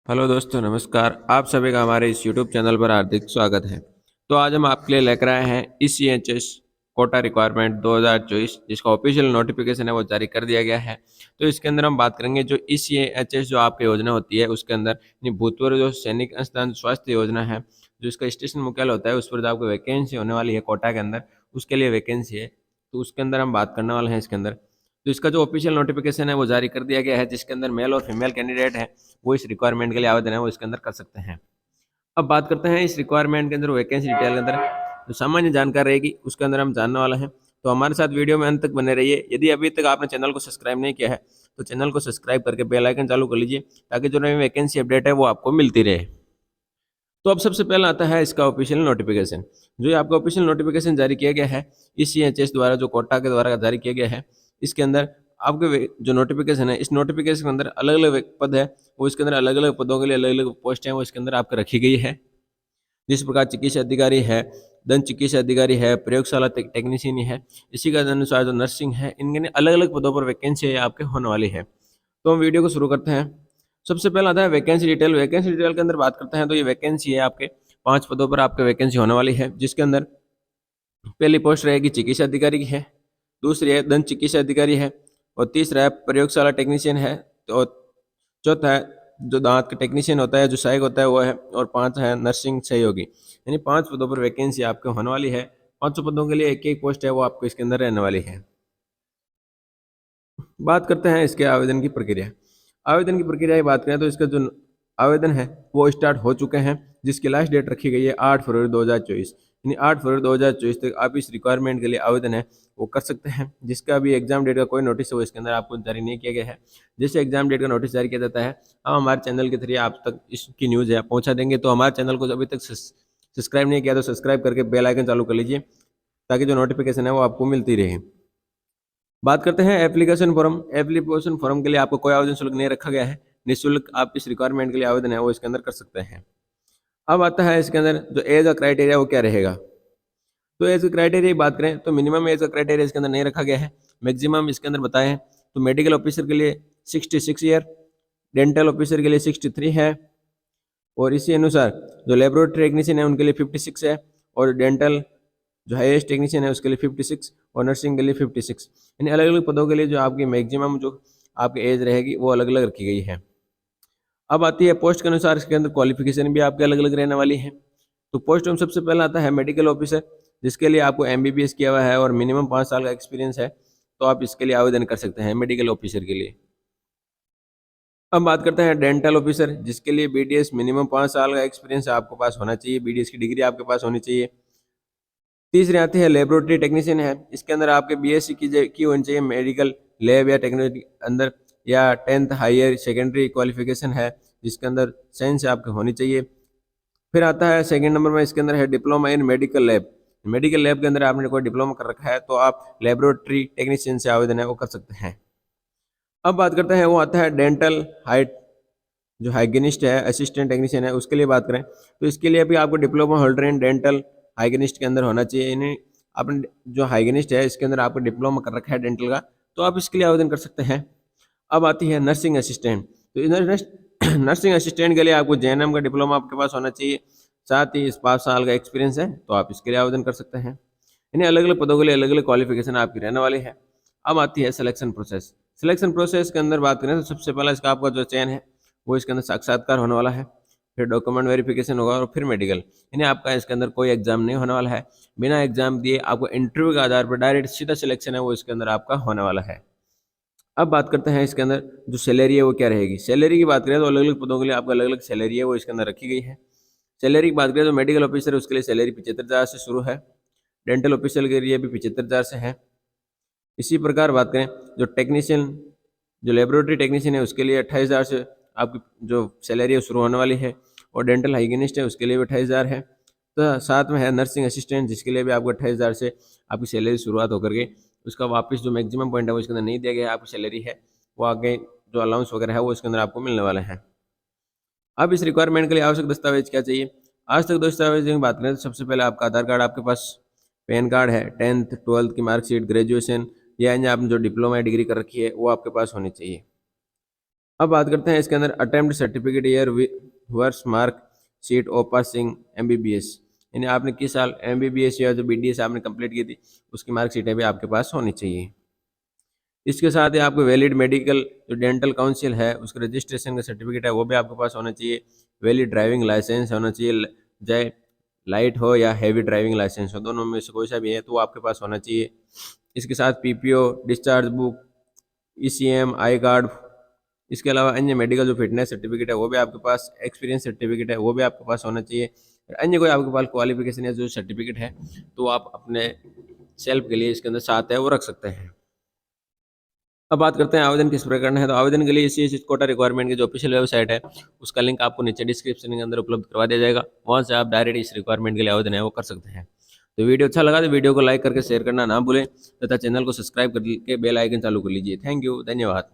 Hello दोस्तों, नमस्कार। आप सभी का हमारे इस यूट्यूब चैनल पर हार्दिक स्वागत है। तो आज हम आपके लिए लेकर आए हैं ECHS कोटा रिक्वायरमेंट 2024, जिसका ऑफिशियल नोटिफिकेशन है वो जारी कर दिया गया है। तो इसके अंदर हम बात करेंगे जो ECHS जो आपकी योजना होती है उसके अंदर भूतपूर्व जो सैनिक अनुसंधान स्वास्थ्य योजना है, जो इसका स्टेशन मुख्यालय होता है उस पर जो आपको वैकेंसी होने वाली है कोटा के अंदर, उसके लिए वैकेंसी है। तो उसके अंदर हम बात करने वाले हैं इसके अंदर। तो इसका जो ऑफिशियल नोटिफिकेशन है वो जारी कर दिया गया है, जिसके अंदर मेल और फीमेल कैंडिडेट है वो इस रिक्वायरमेंट के लिए आवेदन है वो इसके अंदर कर सकते हैं। अब बात करते हैं इस रिक्वायरमेंट के अंदर वैकेंसी डिटेल के अंदर जो सामान्य जानकारी रहेगी उसके अंदर हम जानने वाला है। तो हमारे साथ वीडियो में अंत तक बने रहिए। यदि अभी तक आपने चैनल को सब्सक्राइब नहीं किया है तो चैनल को सब्सक्राइब करके बेल आइकन चालू कर लीजिए, ताकि जो नई वैकेंसी अपडेट है वो आपको मिलती रहे। तो अब सबसे पहला आता है इसका ऑफिशियल नोटिफिकेशन। जो ये आपका ऑफिशियल नोटिफिकेशन जारी किया गया है ECHS द्वारा, जो कोटा के द्वारा जारी किया गया है, इसके अंदर आपके जो नोटिफिकेशन है, इस नोटिफिकेशन के अंदर अलग अलग पद है वो इसके अंदर अलग अलग पदों के लिए अलग अलग पोस्ट है वो इसके अंदर आपको रखी गई है। जिस प्रकार चिकित्सा अधिकारी है, दंत चिकित्सा अधिकारी है, प्रयोगशाला टेक्नीशियन है, इसी का अनुसार जो नर्सिंग है, इनके अलग अलग पदों पर वैकेंसी आपके होने वाली है। तो हम वीडियो को शुरू करते हैं। सबसे पहला आता है वैकेंसी डिटेल। वैकेंसी डिटेल के अंदर बात करते हैं तो ये वैकेंसी है आपके 5 पदों पर आपके वैकेंसी होने वाली है, जिसके अंदर पहली पोस्ट रहेगी चिकित्सा अधिकारी की है, दूसरी है दंत चिकित्सा अधिकारी है, और तीसरा है प्रयोगशाला टेक्नीशियन है, तो चौथा है जो दांत का टेक्नीशियन होता है, जो सहायक होता है वो है, और 5 है नर्सिंग सहयोगी। यानी 5 पदों पर वैकेंसी आपके होने वाली है। 5 पदों के लिए एक एक पोस्ट है वो आपको इसके अंदर रहने वाली है। बात करते हैं इसके आवेदन की प्रक्रिया। आवेदन की प्रक्रिया की बात करें तो इसका जो आवेदन है वो स्टार्ट हो चुके हैं, जिसकी लास्ट डेट रखी गई है 8 फरवरी 2024। यानी 8 फरवरी 2024 तक आप इस रिक्वायरमेंट के लिए आवेदन है वो कर सकते हैं। जिसका भी एग्जाम डेट का कोई नोटिस है वो इसके अंदर आपको जारी नहीं किया गया है। जैसे एग्जाम डेट का नोटिस जारी किया जाता है हम हमारे चैनल के थ्रू आप तक इसकी न्यूज़ है पहुँचा देंगे। तो हमारे चैनल को अभी तक सब्सक्राइब नहीं किया तो सब्सक्राइब करके बेल आइकन चालू कर लीजिए, ताकि जो नोटिफिकेशन है वो आपको मिलती रहे। बात करते हैं एप्लीकेशन फॉर्म। एप्लीकेशन फॉर्म के लिए आपको कोई आवेदन शुल्क नहीं रखा गया है। निःशुल्क आप इस रिक्वायरमेंट के लिए आवेदन है वो इसके अंदर कर सकते हैं। अब आता है इसके अंदर जो एज का क्राइटेरिया वो क्या रहेगा। तो एज का क्राइटेरिया की बात करें तो मिनिमम एज का क्राइटेरिया इसके अंदर नहीं रखा गया है। मैक्सिमम इसके अंदर बताएं तो मेडिकल ऑफिसर के लिए 66 ईयर, डेंटल ऑफिसर के लिए 63 है, और इसी अनुसार जो लेबोरेटरी टेक्नीशियन है उनके लिए 56 है, और डेंटल जो हाईएस्ट टेक्नीशियन है उसके लिए 56, और नर्सिंग के लिए 56। यानी अलग अलग पदों के लिए जो आपकी मैक्सिमम जो आपकी एज रहेगी वो अलग अलग रखी गई है। अब आती है पोस्ट के अनुसार इसके अंदर क्वालिफिकेशन भी आपके अलग अलग रहने वाली है। तो पोस्ट में सबसे पहला आता है मेडिकल ऑफिसर, जिसके लिए आपको MBBS किया हुआ है और मिनिमम 5 साल का एक्सपीरियंस है। तो आप इसके लिए आवेदन कर सकते हैं मेडिकल ऑफिसर के लिए। अब बात करते हैं डेंटल ऑफिसर, जिसके लिए BDS मिनिमम 5 साल का एक्सपीरियंस आपके पास होना चाहिए, BDS की डिग्री आपके पास होनी चाहिए। तीसरी आती है लेबोरेटरी टेक्नीशियन है। इसके अंदर आपके BSc की होनी चाहिए मेडिकल लैब या टेक्नोलॉजी अंदर, या 10th हायर सेकेंडरी क्वालिफिकेशन है जिसके अंदर साइंस आपकी होनी चाहिए। फिर आता है सेकंड नंबर में इसके अंदर है diploma in medical lab. Medical lab के अंदर आपने कोई डिप्लोमा कर रखा है तो आप लेबोरेटरी टेक्नीशियन से आवेदन है वो कर सकते हैं। अब बात करते हैं वो आता है डेंटल हाइट, जो हाइजीनिस्ट है असिस्टेंट टेक्नीशियन है उसके लिए बात करें तो इसके लिए भी आपको diploma holder in dental hygienist के अंदर होना चाहिए। यानी आपने जो हाइजीनिस्ट है इसके अंदर आपको डिप्लोमा कर रखा है डेंटल का, तो आप इसके लिए आवेदन कर सकते हैं। अब आती है नर्सिंग असिस्टेंट। तो इधर नर्सिंग असिस्टेंट के लिए आपको JNM का डिप्लोमा आपके पास होना चाहिए, साथ ही इस 5 साल का एक्सपीरियंस है, तो आप इसके लिए आवेदन कर सकते हैं। यानी अलग अलग पदों के लिए अलग अलग क्वालिफिकेशन आपकी रहने वाली है। अब आती है सिलेक्शन प्रोसेस। सिलेक्शन प्रोसेस के अंदर बात करें तो सबसे पहला इसका आपका जो चयन है वो इसके अंदर साक्षात्कार होने वाला है, फिर डॉक्यूमेंट वेरिफिकेशन होगा, और फिर मेडिकल। यानी आपका इसके अंदर कोई एग्जाम नहीं होने वाला है। बिना एग्जाम दिए आपको इंटरव्यू के आधार पर डायरेक्ट सीधा सिलेक्शन है वो इसके अंदर आपका होने वाला है। अब बात करते हैं इसके अंदर जो सैलरी है वो क्या रहेगी। सैलरी की बात करें तो अलग अलग पदों के लिए आपको अलग अलग सैलरी है वो इसके अंदर रखी गई है। सैलरी की बात करें तो मेडिकल ऑफिसर है उसके लिए सैलरी 75,000 से शुरू है, डेंटल ऑफिसर के लिए भी 75,000 से है। इसी प्रकार बात करें जो टेक्नीशियन, जो लेबोरेटरी टेक्नीशियन है उसके लिए 28,000 से आपकी जो सैलरी है शुरू होने वाली है, और डेंटल हाइजीनिस्ट है उसके लिए भी 28,000 है। तो साथ में है नर्सिंग असिस्टेंट, जिसके लिए भी आपको 28,000 से आपकी सैलरी शुरुआत होकर के उसका वापस जो मैक्सिमम पॉइंट है वो इसके अंदर नहीं दिया गया है। आपकी सैलरी है वो आगे जो अलाउंस वगैरह है वो इसके अंदर आपको मिलने वाला है। अब इस रिक्वायरमेंट के लिए आवश्यक दस्तावेज क्या चाहिए। आज तक दस्तावेज की बात करें तो सबसे पहले आपका आधार कार्ड आपके पास, पैन कार्ड है, 10th 12th की मार्कशीट, ग्रेजुएशन या आपने जो डिप्लोमा या डिग्री कर रखी है वो आपके पास होनी चाहिए। अब बात करते हैं इसके अंदर अटेम्प्ट सर्टिफिकेट ईयर वर्ष mark sheet of passing MBBS, यानी आपने किस साल एमबीबीएस या जो बीडीएस आपने कंप्लीट की थी उसकी मार्कशीटें भी आपके पास होनी चाहिए। इसके साथ ही आपको वैलिड मेडिकल जो डेंटल काउंसिल है उसका रजिस्ट्रेशन का सर्टिफिकेट है वो भी आपके पास होना चाहिए। वैलिड ड्राइविंग लाइसेंस होना चाहिए, चाहे लाइट हो या हैवी ड्राइविंग लाइसेंस हो, दोनों में से कोई सा भी है तो वो आपके पास होना चाहिए। इसके साथ PPO, discharge book, ECM, I card, इसके अलावा अन्य मेडिकल जो फिटनेस सर्टिफिकेट है वो भी आपके पास, एक्सपीरियंस सर्टिफिकेट है वो भी आपके पास होना चाहिए। अन्य कोई आपके पास क्वालिफिकेशन या जो सर्टिफिकेट है तो आप अपने सेल्फ के लिए इसके अंदर साथ है वो रख सकते हैं। अब बात करते हैं आवेदन किस प्रकार करना है। तो आवेदन के लिए इसी कोटा रिक्वायरमेंट की जो ऑफिशियल वेबसाइट है उसका लिंक आपको नीचे डिस्क्रिप्शन के अंदर उपलब्ध करवा दिया जाएगा, वहाँ से आप डायरेक्ट इस रिक्वायरमेंट के लिए आवेदन है वो कर सकते हैं। तो वीडियो अच्छा लगा तो वीडियो को लाइक करके शेयर करना ना भूलें तथा चैनल को सब्सक्राइब करके बेल आइकन चालू कर लीजिए। थैंक यू, धन्यवाद।